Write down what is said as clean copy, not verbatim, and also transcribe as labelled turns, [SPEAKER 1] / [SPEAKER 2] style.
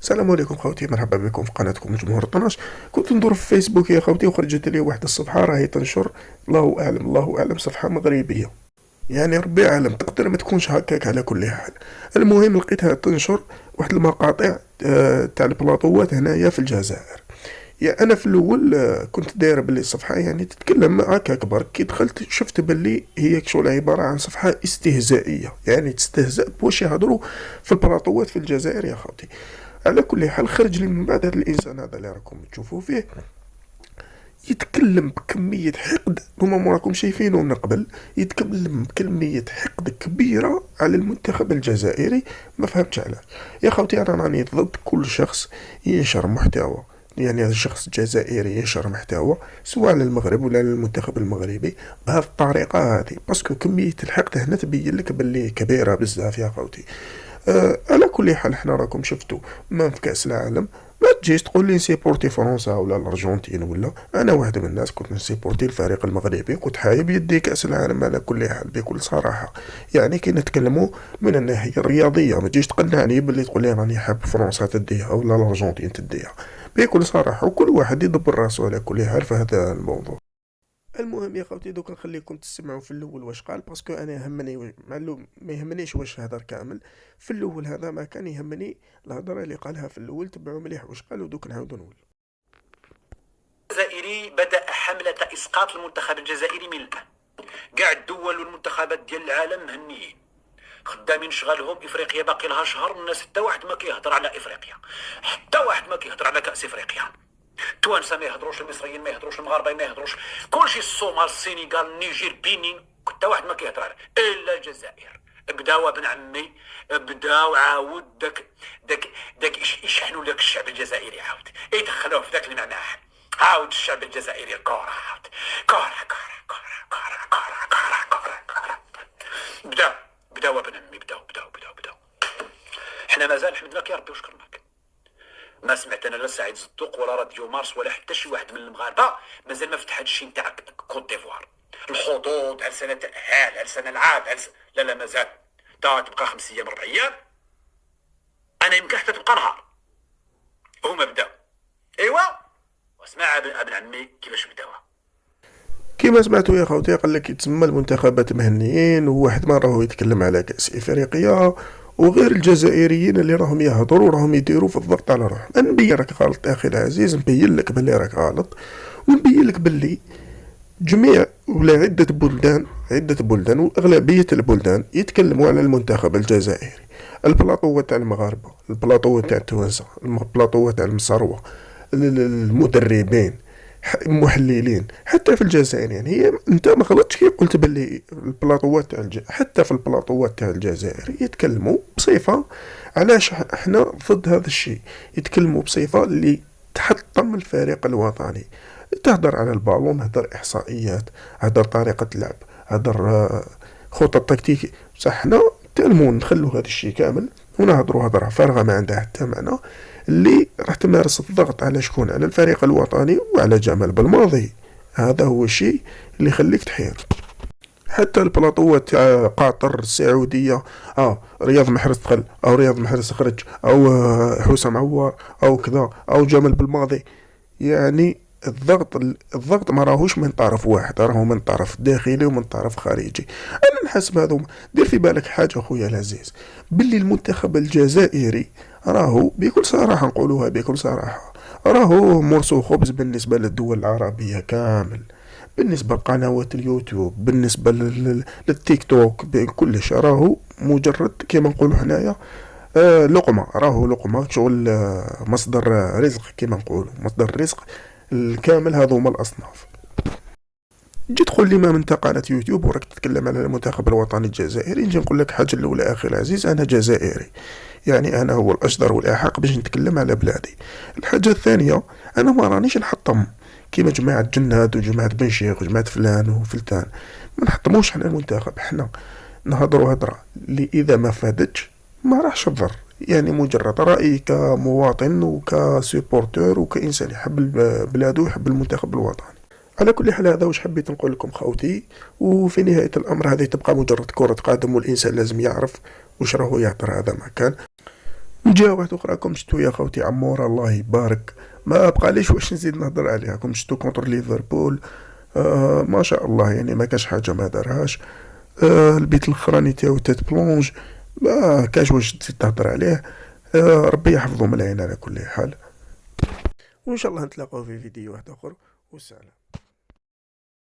[SPEAKER 1] السلام عليكم خوتي، مرحبا بكم في قناتكم جمهور الطناش. كنت ندور في فيسبوك يا خوتي وخرجت لي واحد الصفحة راهي تنشر، الله اعلم صفحة مغربية. يعني ربي عالم، تقدر ما تكونش هكاك على كل حال. المهم لقيتها تنشر واحد المقاطع تاع البلاطوات هنايا في الجزائر. يعني انا في الاول كنت داير باللي الصفحه يعني تتكلم هكاك برك، كي دخلت شفت باللي هي شغل عباره عن صفحه استهزائيه، يعني تستهزأ بواش يهضروا في البلاطوات في الجزائر يا خوتي. على كل حال خرج لي من بعد هذا الانسان هذا اللي راكم تشوفوا فيه يتكلم بكمية حقد، هما ما راكم شايفينه من قبل. يتكلم بكمية حقد كبيرة على المنتخب الجزائري، ما فهمتش علاش. يا خوتي انا راني ضد كل شخص ينشر محتوى، يعني هذا الشخص الجزائري ينشر محتوى سواء للمغرب ولا للمنتخب المغربي بهذه الطريقة هذه، باسكو كمية الحقد هنا تبين لك باللي كبيرة بزاف يا خوتي. على كل حال احنا راكم شفتوا ما في كأس العالم، ما تجيش تقول لي نسيبورتي فرنسا ولا الارجنتين، ولا انا واحد من الناس كنت نسيبورتي الفريق المغربي، كنت حايب يدي كأس العالم على كل حال بكل صراحة. يعني كي نتكلموا من الناحية الرياضية، ما تجيش تقنعني باللي تقول لي راني حاب فرنسا تديها ولا الارجنتين تديها، بكل صراحة. وكل واحد يدبر راسه على كل حال في هذا الموضوع. المهم يا خوتي دوك نخليكم تسمعوا في الاول واش قال، باسكو انا يهمني معلوم، ما يهمنيش واش هدر كامل. في الاول هذا ما كان يهمني الهضره اللي قالها في الاول، تبعوا مليح واش قال ودوك نعاودو نقول.
[SPEAKER 2] الجزائري بدأ حملة إسقاط المنتخب الجزائري من الآن. كاع الدول والمنتخبات ديال العالم مهنيين خدامين شغلهم. افريقيا باقي لها شهر، الناس حتى واحد ما كيهضر على افريقيا، حتى واحد ما كيهضر على كأس افريقيا. التوانسه ما يهضروش، المصريين ما يهضروش، المغاربه ما يهضروش، كلشي الصومال السنغال النيجير بنين حتى واحد ما كيهضر عليه الا الجزائر. بداو ابن عمي، بداو عاود داك يشحنوا لك الشعب الجزائري، عاود يدخلوه في ذاك المعنى. عاود الشعب الجزائري الكره، عاود كره كره كره كره كره كره كره كره. بداو ابن عمي، بداو. حنا مازال حمدنا لك يا ربي وشكرناك. ما سمعت انا لا سعيد زدوق ولا راديو مارس ولا حتى شي واحد من المغاربه مازال ما فتح هادشي نتاع كوت ديفوار، الخطوط على سنه هال على سنه العاب لا مازال. تا تبقى 5 ايام 4 ايام، انا يمكن حتى تبقى نهار. هما بداو ايوا، واسمع ابن عمي كيفاش بداوها.
[SPEAKER 1] كيما سمعتوا يا خوتي قال لك يتسمى المنتخبات مهنيين، وواحد ما راهو يتكلم على كأس افريقيا، وغير الجزائريين اللي راهم يهضروا راهم يديروا في الضغط على روحهم. نبين راك غلط اخي العزيز، نبين لك باللي راك غلط، ونبين لك باللي جميع ولا عدة بلدان وأغلبية البلدان يتكلموا على المنتخب الجزائري. البلاطوة تاع المغاربة، البلاطوة تاع التوانسة، البلاطوة تاع المصروة، المدربين، محللين حتى في الجزائر. يعني هي انت ما غلطتش كي قلت باللي البلاطوات تاع حتى في البلاطوات تاع الجزائر يتكلموا بصفة علاش احنا ضد هذا الشيء. يتكلموا بصفة اللي تحطم الفريق الوطني، تهدر على البالون، هدر احصائيات، هدر طريقة لعب، هدر خطط تكتيكي. بصح حنا تلمون نخلو هذا الشيء كامل ونهضروا هضره فارغه ما عندها حتى معنى، اللي راح تمارس الضغط على شكون؟ على الفريق الوطني وعلى جمال بالماضي. هذا هو الشيء اللي يخليك تحير. حتى البلاطوات تاع قطر، السعودية، رياض محرز دخل او رياض محرز خرج، او حسام عوار او كذا، او جمال بالماضي. يعني الضغط ما راهوش من طرف واحد، راهو من طرف داخلي ومن طرف خارجي. انا نحسب هذا. دير في بالك حاجه اخويا العزيز، باللي المنتخب الجزائري راهو بكل صراحه، نقولوها بكل صراحه، راهو مرسو خبز بالنسبه للدول العربيه كامل، بالنسبه لقنوات اليوتيوب، بالنسبه للتيك توك، بكلش راهو مجرد كما نقولوا حنايا لقمة. راهو لقمة شغل مصدر رزق، كما نقولوا مصدر الرزق الكامل. هذوما الأصناف. جيت تقول لي ما من قناة يوتيوب وراك تتكلم على المنتخب الوطني الجزائري، نجي نقول لك حاجة الأولى أخي العزيز، أنا جزائري، يعني أنا هو الأجدر والأحق باش نتكلم على بلادي. الحاجة الثانية، أنا ما رانيش نحطم كيما جماعة جناد وجماعة بن شيخ وجماعة فلان وفلتان، ما نحطموش على المنتخب. حنا نهضروا هضرة اللي إذا ما فادتش ما راحش تضر، يعني مجرد رأيي كمواطن وكسيبورتور وكإنسان يحب بلاده ويحب المنتخب الوطني. على كل حال هذا واش حبيت نقول لكم خوتي. وفي نهاية الأمر هذه تبقى مجرد كرة قدم، والإنسان لازم يعرف واش راهو يهدر، هذا ما كان. من جهه واحده اخرى كم شفتو يا خوتي عمورة الله يبارك، ما بقى ليش واش نزيد نهضر عليها. كم شفتو كونتر ليفربول، ما شاء الله يعني ما كاش حاجه ما دارهاش. البيت الاخراني تاعو تات بلونج ما كاش واش تزيد تهضر عليه. ربي يحفظو من العين على كل حال، وان شاء الله نتلاقاو في فيديو واحد اخر، والسلام.